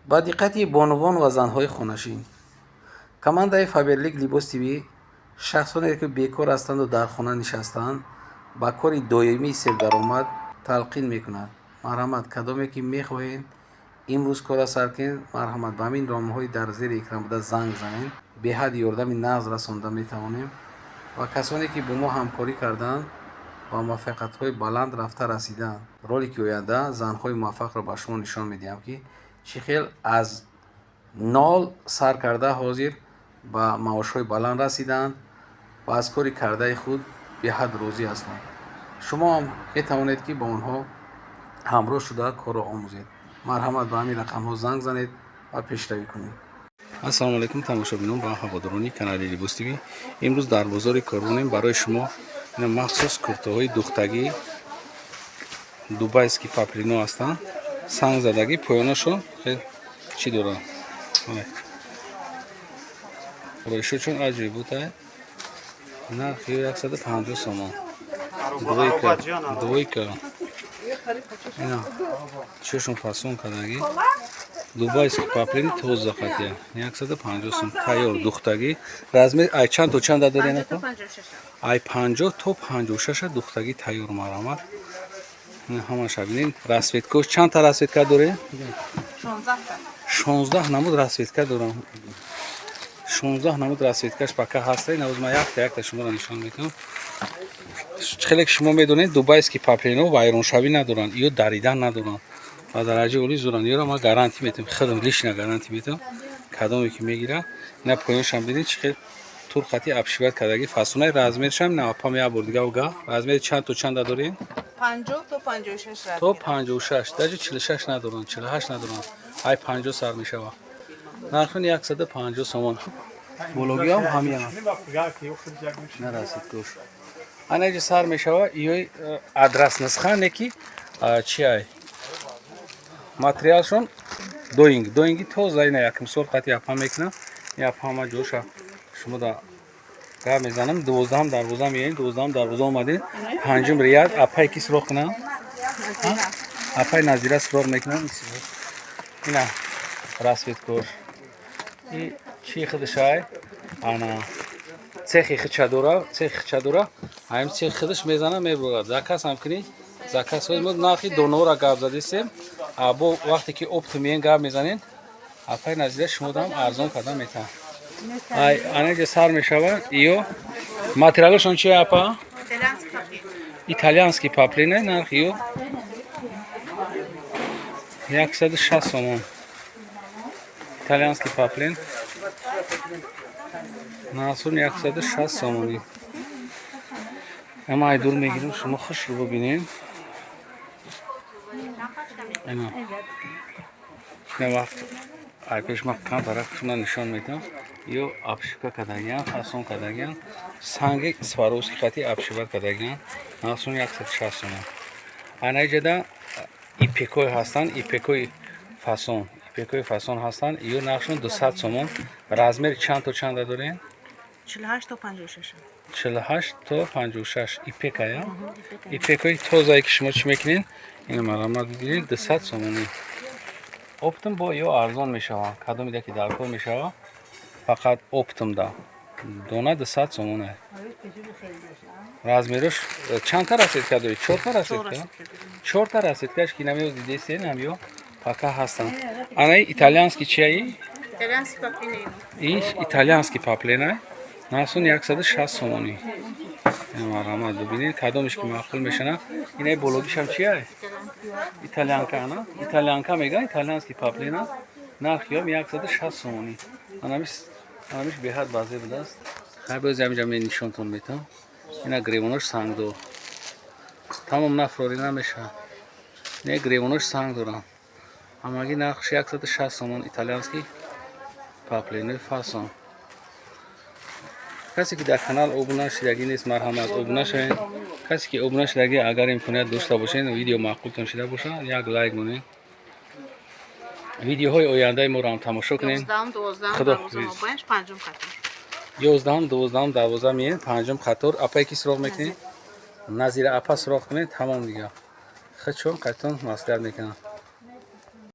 ба диққати бонувон ва занҳои хонашин. Командаи Фаберлик Либос ТВ шахсоне ки бекор ҳастанду дар хона нишастаанд ба кори доимии сердаромад талқин мекунад. Марҳамат, кадоме ки мехоҳед имрӯз кора сар кунед, марҳамат ба ҳамин номаҳои дар зери экран буда занг занед. Беҳад ёрдами нағз расонда метавонем ва касоне ки бо мо ҳамкорӣ кардаанд ба муваффақиятҳои баланд рафта расидаанд. Роли ки оянда занҳои муваффақро ба шумо нишон медиҳам ки чӣ хел аз нол сар карда ҳозир ба маошҳои баланд расидаанд ва аз кори кардаи худ беҳад розӣ ҳастанд. шумо ҳам метавонед ки ба онҳо ҳамроҳ шуда корро омӯзед. марҳамат, ба ҳамин рақамҳо занг занед ва пешравӣ кунед. ассалому алайкум тамошобинон ва ҳаводорони канали Либос ТВ. имрӯз дар бозори Корбонем барои шумо махсус куртаҳои духтагӣ дубайски паплино ҳастанд. санг задагӣ поёнашон хел чӣ доранд. рӯйшучон аҷри бутай нархи 150 сомон. двойка ина чӯшон фасон кадагӣ дубайски паплини тоза хатия 150 сом. тайёр духтагӣ размер ай чанд то чанд дорен ака? ай 50 то 56 духтагӣ тайёр. марҳамат. ина ҳамаша бинед. расветкош чанд та расветка дорен? 16 намуд расветка дорам. 16 намуд расветкаш пака ҳаста. ина ӯзма якта шуморо нишон медиҳам. хеле шумо медонед дубайски паплино вайроншавӣ надоранд ё даридан надоранд ва дараҷаи олӣ зуранд. ёро ма гарантӣ метавам, худам лишна гарантӣ метавам кадоме ки мегира. ина поёнашам бинед чӣ хел турхати абшиват кадаги фасонаи размершам на апам я бор дига уга. размери чанд то чанд дорен? 50 то 56 то 56 даҷи 46 надоранд, 48 надоранд. ай 50 сар мешава. нархи 150 сомон. бологӣ ҳам ҳамин нарасид гош. анаҷи сар мешава. ёй адрас нисхане ки чи ай материалшон доинги тоза. ина як мисол қати апам мекунам. япама ҷоша шумо да гап мезанам. 12 дарвоза меяин, 12 дарвоза омадин. панҷум рият апай ки суроғ кунам. апай назира суроғ мекунам. ина расветкор и чи худшай ана цехи хичадора, цехи хичадора ҳамин цехи худш мезана мебурад. заказ ҳам кунӣ. заказҳои мо нархи донора гап задистем. або вақте ки опт меен гап мезанен апай назира шумо дам арзон карда метавон. ай анаҷа сар мешава. иё материалашон чи апа? итальянски паплина. нархи ё 160 сомон. итальянски паплин насун 160 сомони. ама ай дур мегирам шумо хушро бубинем. ина вақт ай пешма кам тараф шумо нишон медам. ё абшиба кадагиан, фасон кадагиан, санги сваровски хати абшиба кадагиан. насун 160 сомон. анаҷада ипекой ҳастанд, ипекой фасон ҳастанд. ё нархшон 200 сомон. размери чанд то чанд дорен? 48 то 56. 48 то 56 ипека я. ипекои тозае ки шумо чӣ мекунед? ина марҳамат бибинед 200 сомони. оптум бо ё арзон мешава. кадомида ки дар кор мешава фақат оптум да дона 200 сомон аст. размераш чанд та расветка доред? 4 та расветка. 4 та расветкаш ки намеёд дидесен ам ё пака ҳастанд. анаи итальянски чи аи? Итальянски паплина. ин итальянски паплина. насун 160 сомони. марҳамат бубинед кадомеш ки маъқул мешана. инаи бологишам чи ай? итальянка ана. итальянка меган итальянски паплина. нархи ҳам 160 сомони. анамиш беҳад баъзе будааст. хай боз ҳаминҷа менишонтон метавам. ина гревонаш сангдор. тамом нафрори намеша. ина гревонаш санг дорам. ҳамагӣ нархш 160 сомон. итальянски паплина фасон. касе ки дар канал обуна шидагӣ нест марҳамат обуна шавед. касе ки обуна шидагӣ агар имконият дошта бошед видео маъқултон шида бошад як лайк монед. видеоҳои ояндаи моро ҳам тамошо кунед. 11-12 меен панҷум қатор. апай ки суроғ мекунед? назира апа суроғ кунед. тамом дига худшон қайтон маслиҳат мекунам.